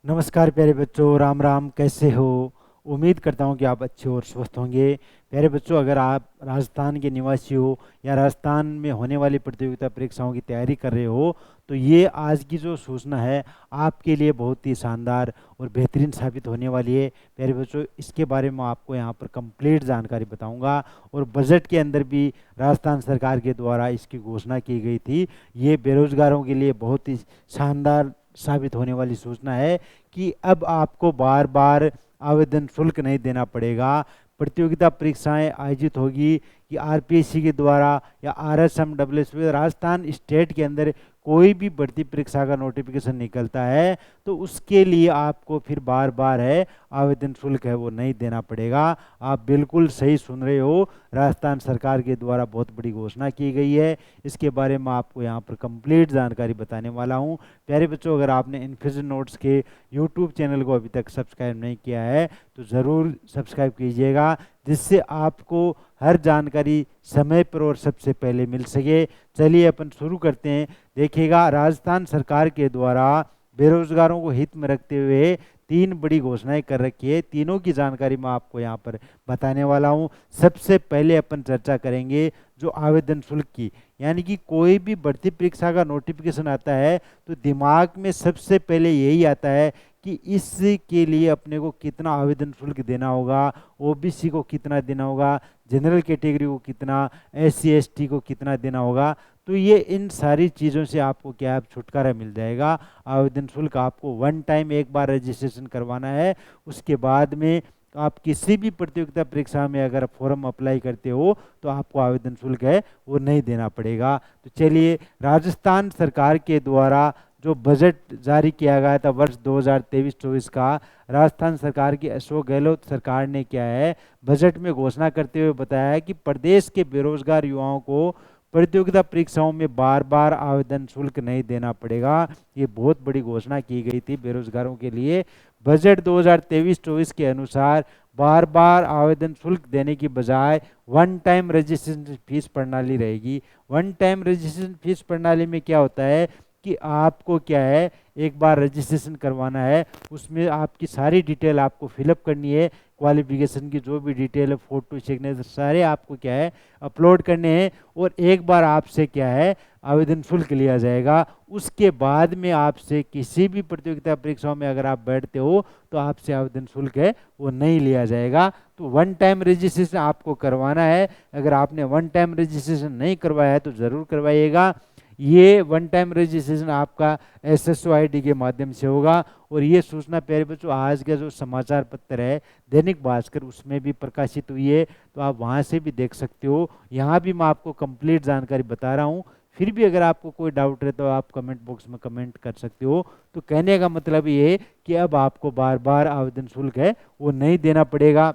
नमस्कार प्यारे बच्चों, राम राम। कैसे हो? उम्मीद करता हूँ कि आप अच्छे और स्वस्थ होंगे। प्यारे बच्चों, अगर आप राजस्थान के निवासी हो या राजस्थान में होने वाली प्रतियोगिता परीक्षाओं की तैयारी कर रहे हो, तो ये आज की जो सूचना है आपके लिए बहुत ही शानदार और बेहतरीन साबित होने वाली है। प्यारे बच्चों, इसके बारे में आपको यहाँ पर कंप्लीट जानकारी बताऊंगा। और बजट के अंदर भी राजस्थान सरकार के द्वारा इसकी घोषणा की गई थी। ये बेरोजगारों के लिए बहुत ही शानदार साबित होने वाली सूचना है कि अब आपको बार बार आवेदन शुल्क नहीं देना पड़ेगा। प्रतियोगिता परीक्षाएं आयोजित होगी कि आरपीएससी के द्वारा या आरएसएमडब्ल्यूएसपी राजस्थान स्टेट के अंदर कोई भी भर्ती परीक्षा का नोटिफिकेशन निकलता है तो उसके लिए आपको फिर बार बार है आवेदन शुल्क है वो नहीं देना पड़ेगा। आप बिल्कुल सही सुन रहे हो, राजस्थान सरकार के द्वारा बहुत बड़ी घोषणा की गई है। इसके बारे में आपको यहाँ पर कंप्लीट जानकारी बताने वाला हूँ। प्यारे बच्चों, अगर आपने इन्फिजन नोट्स के यूट्यूब चैनल को अभी तक सब्सक्राइब नहीं किया है तो ज़रूर सब्सक्राइब कीजिएगा, जिससे आपको हर जानकारी समय पर और सबसे पहले मिल सके। चलिए अपन शुरू करते हैं। देखिएगा, राजस्थान सरकार के द्वारा बेरोजगारों को हित में रखते हुए तीन बड़ी घोषणाएं कर रखी है। तीनों की जानकारी मैं आपको यहाँ पर बताने वाला हूँ। सबसे पहले अपन चर्चा करेंगे जो आवेदन शुल्क की, यानी कि कोई भी भर्ती परीक्षा का नोटिफिकेशन आता है तो दिमाग में सबसे पहले यही आता है कि इसके लिए अपने को कितना आवेदन शुल्क देना होगा, ओबीसी को कितना देना होगा, जनरल कैटेगरी को कितना, एससी एसटी को कितना देना होगा। तो ये इन सारी चीज़ों से आपको क्या है, छुटकारा मिल जाएगा। आवेदन शुल्क आपको वन टाइम एक बार रजिस्ट्रेशन करवाना है। उसके बाद में आप किसी भी प्रतियोगिता परीक्षा में अगर फॉर्म अप्लाई करते हो तो आपको आवेदन शुल्क है वो नहीं देना पड़ेगा। तो चलिए, राजस्थान सरकार के द्वारा जो बजट जारी किया गया था वर्ष 2023-24 का, राजस्थान सरकार की अशोक गहलोत सरकार ने क्या है बजट में घोषणा करते हुए बताया है कि प्रदेश के बेरोजगार युवाओं को प्रतियोगिता परीक्षाओं में बार बार आवेदन शुल्क नहीं देना पड़ेगा। ये बहुत बड़ी घोषणा की गई थी बेरोजगारों के लिए। बजट 2023-24 के अनुसार बार बार आवेदन शुल्क देने की बजाय वन टाइम रजिस्ट्रेशन फीस प्रणाली रहेगी। वन टाइम रजिस्ट्रेशन फीस प्रणाली में क्या होता है कि आपको क्या है एक बार रजिस्ट्रेशन करवाना है, उसमें आपकी सारी डिटेल आपको फिलअप करनी है, क्वालिफिकेशन की जो भी डिटेल है, फोटो सिग्नेचर सारे आपको क्या है अपलोड करने हैं। और एक बार आपसे क्या है आवेदन शुल्क लिया जाएगा। उसके बाद में आपसे किसी भी प्रतियोगिता परीक्षाओं में अगर आप बैठते हो तो आपसे आवेदन शुल्क है वो नहीं लिया जाएगा। तो वन टाइम रजिस्ट्रेशन आपको करवाना है। अगर आपने वन टाइम रजिस्ट्रेशन नहीं करवाया है तो ज़रूर करवाइएगा। ये वन टाइम रजिस्ट्रेशन आपका एसएसओ आईडी के माध्यम से होगा। और ये सूचना प्यारे बच्चों आज का जो समाचार पत्र है दैनिक भास्कर उसमें भी प्रकाशित हुई है, तो आप वहाँ से भी देख सकते हो। यहाँ भी मैं आपको कंप्लीट जानकारी बता रहा हूँ। फिर भी अगर आपको कोई डाउट है तो आप कमेंट बॉक्स में कमेंट कर सकते हो। तो कहने का मतलब ये है कि अब आपको बार बार आवेदन शुल्क है वो नहीं देना पड़ेगा।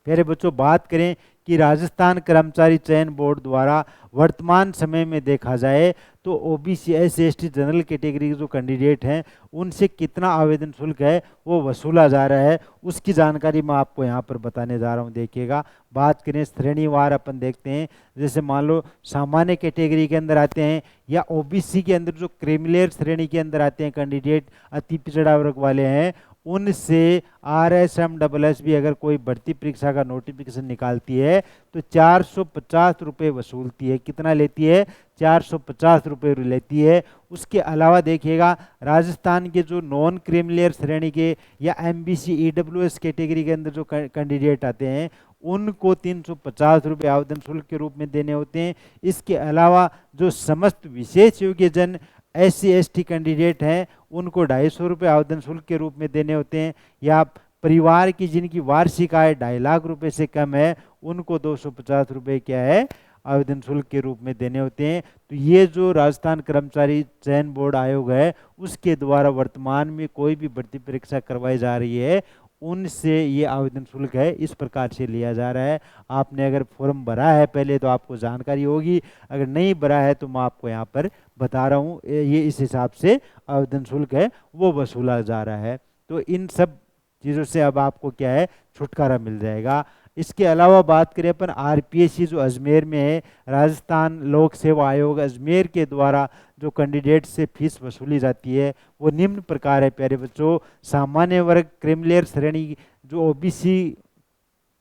प्यारे बच्चों, बात करें कि राजस्थान कर्मचारी चयन बोर्ड द्वारा वर्तमान समय में देखा जाए तो OBC SC ST general category के जो कैंडिडेट हैं उनसे कितना आवेदन शुल्क है वो वसूला जा रहा है, उसकी जानकारी मैं आपको यहाँ पर बताने जा रहा हूँ। देखिएगा, बात करें श्रेणीवार अपन देखते हैं। जैसे मान लो सामान्य कैटेगरी के अंदर आते हैं या ओबीसी के अंदर जो क्रीमिलेयर श्रेणी के अंदर आते हैं कैंडिडेट, अति पिछड़ा वर्ग वाले हैं, उनसे आरएसएमडब्ल्यूएसबी अगर कोई भर्ती परीक्षा का नोटिफिकेशन निकालती है तो 450 रुपये वसूलती है। कितना लेती है? 450 रुपये लेती है। उसके अलावा देखिएगा, राजस्थान के जो नॉन क्रीमिलियर श्रेणी के या एमबीसी ईडब्ल्यूएस कैटेगरी के अंदर जो कैंडिडेट आते हैं उनको 350 रुपये आवेदन शुल्क के रूप में देने होते हैं। इसके अलावा जो समस्त विशेष योग्यजन एससी एसटी कैंडिडेट हैं उनको 250 रुपये आवेदन शुल्क के रूप में देने होते हैं। या परिवार की जिनकी वार्षिक आय 2.5 लाख रुपए से कम है उनको 250 रुपये क्या है आवेदन शुल्क के रूप में देने होते हैं। तो ये जो राजस्थान कर्मचारी चयन बोर्ड आयोग है उसके द्वारा वर्तमान में कोई भी भर्ती परीक्षा करवाई जा रही है उनसे ये आवेदन शुल्क है इस प्रकार से लिया जा रहा है। आपने अगर फॉर्म भरा है पहले तो आपको जानकारी होगी, अगर नहीं भरा है तो मैं आपको यहाँ पर बता रहा हूँ ये इस हिसाब से आवेदन शुल्क है वो वसूला जा रहा है। तो इन सब चीज़ों से अब आपको क्या है छुटकारा मिल जाएगा। इसके अलावा बात करें अपन आरपीएससी जो अजमेर में है, राजस्थान लोक सेवा आयोग अजमेर के द्वारा जो कैंडिडेट से फीस वसूली जाती है वो निम्न प्रकार है प्यारे बच्चों। सामान्य वर्ग क्रिमिनल श्रेणी जो ओबीसी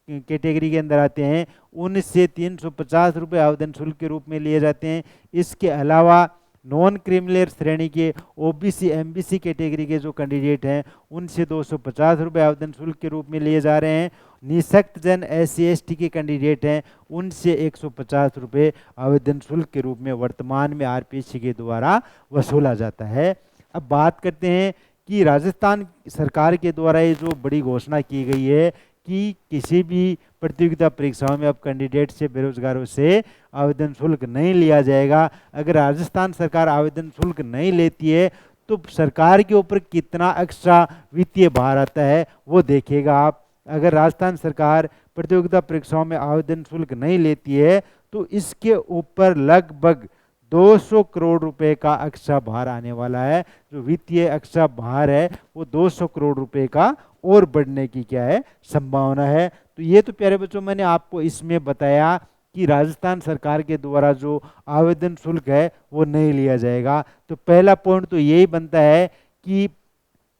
कैटेगरी के अंदर आते हैं उनसे 350 रुपये आवेदन शुल्क के रूप में लिए जाते हैं। इसके अलावा नॉन क्रिमिनल श्रेणी के ओबीसी एमबीसी कैटेगरी के जो कैंडिडेट हैं उनसे 250 रुपये आवेदन शुल्क के रूप में लिए जा रहे हैं। निःशक्त जन एससी एसटी के कैंडिडेट हैं उनसे 150 रुपये आवेदन शुल्क के रूप में वर्तमान में आरपीएससी के द्वारा वसूला जाता है। अब बात करते हैं कि राजस्थान सरकार के द्वारा ये जो बड़ी घोषणा की गई है कि किसी भी प्रतियोगिता परीक्षाओं में अब कैंडिडेट से बेरोजगारों से आवेदन शुल्क नहीं लिया जाएगा। अगर राजस्थान सरकार आवेदन शुल्क नहीं लेती है तो सरकार के ऊपर कितना एक्स्ट्रा वित्तीय भार आता है वो देखेगा आप। अगर राजस्थान सरकार प्रतियोगिता परीक्षाओं में आवेदन शुल्क नहीं लेती है तो इसके ऊपर लगभग 200 करोड़ रुपए का एक्स्ट्रा भार आने वाला है। जो वित्तीय एक्स्ट्रा भार है वो 200 करोड़ रुपए का और बढ़ने की क्या है संभावना है। तो ये तो प्यारे बच्चों मैंने आपको इसमें बताया कि राजस्थान सरकार के द्वारा जो आवेदन शुल्क है वो नहीं लिया जाएगा। तो पहला पॉइंट तो यही बनता है कि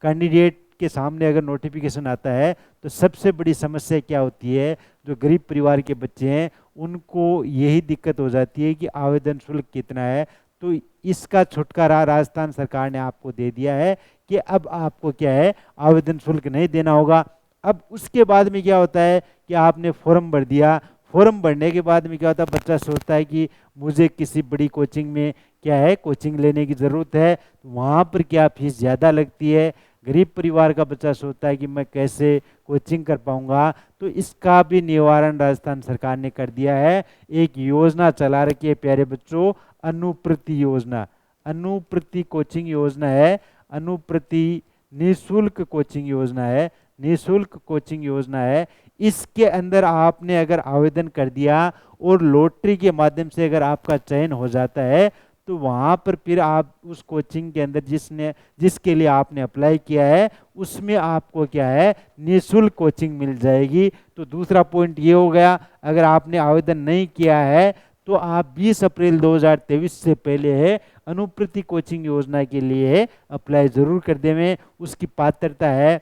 कैंडिडेट के सामने अगर नोटिफिकेशन आता है तो सबसे बड़ी समस्या क्या होती है, जो गरीब परिवार के बच्चे हैं उनको यही दिक्कत हो जाती है कि आवेदन शुल्क कितना है। तो इसका छुटकारा राजस्थान सरकार ने आपको दे दिया है कि अब आपको क्या है आवेदन शुल्क नहीं देना होगा। अब उसके बाद में क्या होता है कि आपने फॉर्म भर दिया, फॉर्म भरने के बाद में क्या होता है बच्चा सोचता है कि मुझे किसी बड़ी कोचिंग में क्या है कोचिंग लेने की ज़रूरत है, वहाँ पर क्या फीस ज़्यादा लगती है। गरीब परिवार का बच्चा सोचता है कि मैं कैसे कोचिंग कर पाऊंगा। तो इसका भी निवारण राजस्थान सरकार ने कर दिया है। एक योजना चला रखी है प्यारे बच्चों, अनुप्रति योजना। अनुप्रति कोचिंग योजना है, अनुप्रति निःशुल्क कोचिंग योजना है, निःशुल्क कोचिंग योजना है। इसके अंदर आपने अगर आवेदन कर दिया और लॉटरी के माध्यम से अगर आपका चयन हो जाता है तो वहाँ पर फिर आप उस कोचिंग के अंदर जिसके लिए आपने अप्लाई किया है उसमें आपको क्या है निःशुल्क कोचिंग मिल जाएगी। तो दूसरा पॉइंट ये हो गया, अगर आपने आवेदन नहीं किया है तो आप 20 अप्रैल 2023 से पहले है अनुप्रति कोचिंग योजना के लिए अप्लाई जरूर कर देवें। उसकी पात्रता है,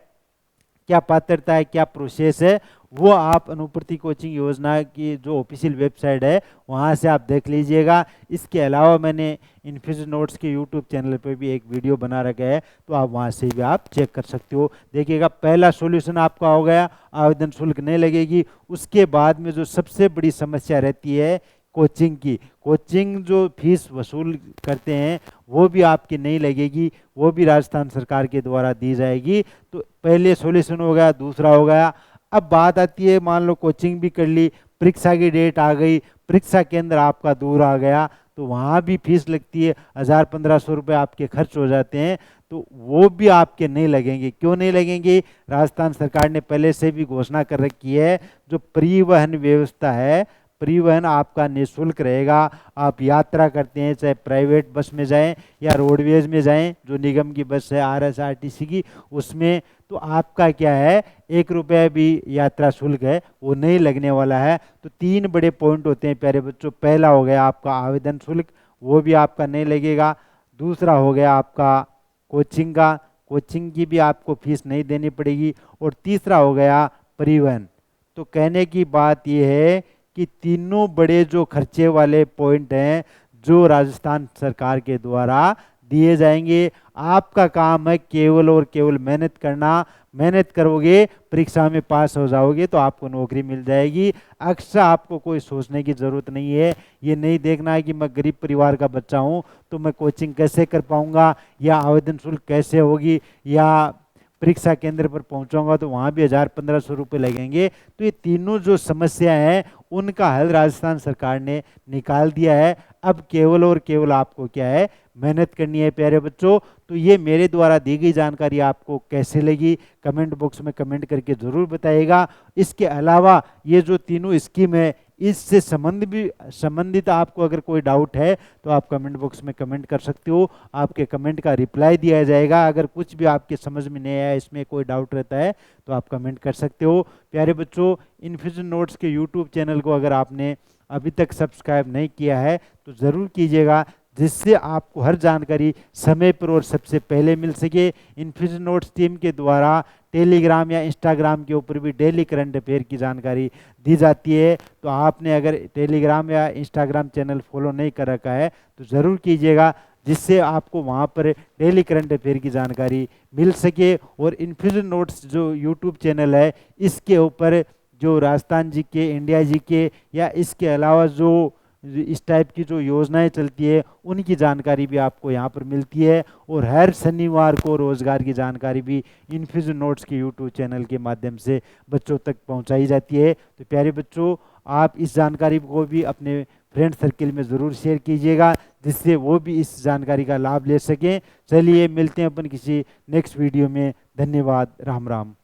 क्या पात्रता है, क्या प्रोसेस है, वो आप अनुप्रति कोचिंग योजना की जो ऑफिशियल वेबसाइट है वहाँ से आप देख लीजिएगा। इसके अलावा मैंने इन्फोसिस नोट्स के यूट्यूब चैनल पे भी एक वीडियो बना रखा है, तो आप वहाँ से भी आप चेक कर सकते हो। देखिएगा पहला सॉल्यूशन आपका हो गया, आवेदन शुल्क नहीं लगेगी। उसके बाद में जो सबसे बड़ी समस्या रहती है कोचिंग की, कोचिंग जो फीस वसूल करते हैं वो भी आपकी नहीं लगेगी, वो भी राजस्थान सरकार के द्वारा दी जाएगी। तो पहले सॉल्यूशन हो गया। दूसरा हो गया, अब बात आती है मान लो कोचिंग भी कर ली, परीक्षा की डेट आ गई, परीक्षा केंद्र आपका दूर आ गया तो वहाँ भी फीस लगती है, 1000-1500 रुपये आपके खर्च हो जाते हैं। तो वो भी आपके नहीं लगेंगे। क्यों नहीं लगेंगे? राजस्थान सरकार ने पहले से भी घोषणा कर रखी है, जो परिवहन व्यवस्था है परिवहन आपका निःशुल्क रहेगा। आप यात्रा करते हैं चाहे प्राइवेट बस में जाएं या रोडवेज में जाएं, जो निगम की बस है आरएसआरटीसी की, उसमें तो आपका क्या है 1 रुपया भी यात्रा शुल्क है वो नहीं लगने वाला है। तो 3 बड़े पॉइंट होते हैं प्यारे बच्चों। पहला हो गया आपका आवेदन शुल्क, वो भी आपका नहीं लगेगा। दूसरा हो गया आपका कोचिंग का, कोचिंग की भी आपको फीस नहीं देनी पड़ेगी। और तीसरा हो गया परिवहन। तो कहने की बात यह है कि तीनों बड़े जो खर्चे वाले पॉइंट हैं जो राजस्थान सरकार के द्वारा दिए जाएंगे। आपका काम है केवल और केवल मेहनत करना। मेहनत करोगे, परीक्षा में पास हो जाओगे तो आपको नौकरी मिल जाएगी। अक्सर आपको कोई सोचने की ज़रूरत नहीं है, ये नहीं देखना है कि मैं गरीब परिवार का बच्चा हूँ तो मैं कोचिंग कैसे कर पाऊँगा, या आवेदन शुल्क कैसे होगी, या परीक्षा केंद्र पर पहुंचाऊंगा तो वहाँ भी 1000-1500 रुपये लगेंगे। तो ये तीनों जो समस्या हैं उनका हल राजस्थान सरकार ने निकाल दिया है। अब केवल और केवल आपको क्या है मेहनत करनी है प्यारे बच्चों। तो ये मेरे द्वारा दी गई जानकारी आपको कैसे लगी कमेंट बॉक्स में कमेंट करके ज़रूर बताइएगा। इसके अलावा ये जो तीनों स्कीम है इससे संबंधित आपको अगर कोई डाउट है तो आप कमेंट बॉक्स में कमेंट कर सकते हो, आपके कमेंट का रिप्लाई दिया जाएगा। अगर कुछ भी आपके समझ में नहीं आया, इसमें कोई डाउट रहता है तो आप कमेंट कर सकते हो। प्यारे बच्चों, इन्फ्यूजन नोट्स के यूट्यूब चैनल को अगर आपने अभी तक सब्सक्राइब नहीं किया है तो ज़रूर कीजिएगा, जिससे आपको हर जानकारी समय पर और सबसे पहले मिल सके। इन्फ्यूजन नोट्स टीम के द्वारा टेलीग्राम या इंस्टाग्राम के ऊपर भी डेली करंट अफेयर की जानकारी दी जाती है। तो आपने अगर टेलीग्राम या इंस्टाग्राम चैनल फॉलो नहीं कर रखा है तो ज़रूर कीजिएगा, जिससे आपको वहाँ पर डेली करंट अफेयर की जानकारी मिल सके। और इन्फ्यूजन नोट्स जो यूट्यूब चैनल है, इसके ऊपर जो राजस्थान जी के, इंडिया जी के या इसके अलावा जो इस टाइप की जो योजनाएं चलती है उनकी जानकारी भी आपको यहाँ पर मिलती है। और हर शनिवार को रोजगार की जानकारी भी इन्फ्यूजन नोट्स के यूट्यूब चैनल के माध्यम से बच्चों तक पहुँचाई जाती है। तो प्यारे बच्चों, आप इस जानकारी को भी अपने फ्रेंड सर्किल में ज़रूर शेयर कीजिएगा, जिससे वो भी इस जानकारी का लाभ ले सकें। चलिए मिलते हैं अपन किसी नेक्स्ट वीडियो में। धन्यवाद। राम राम।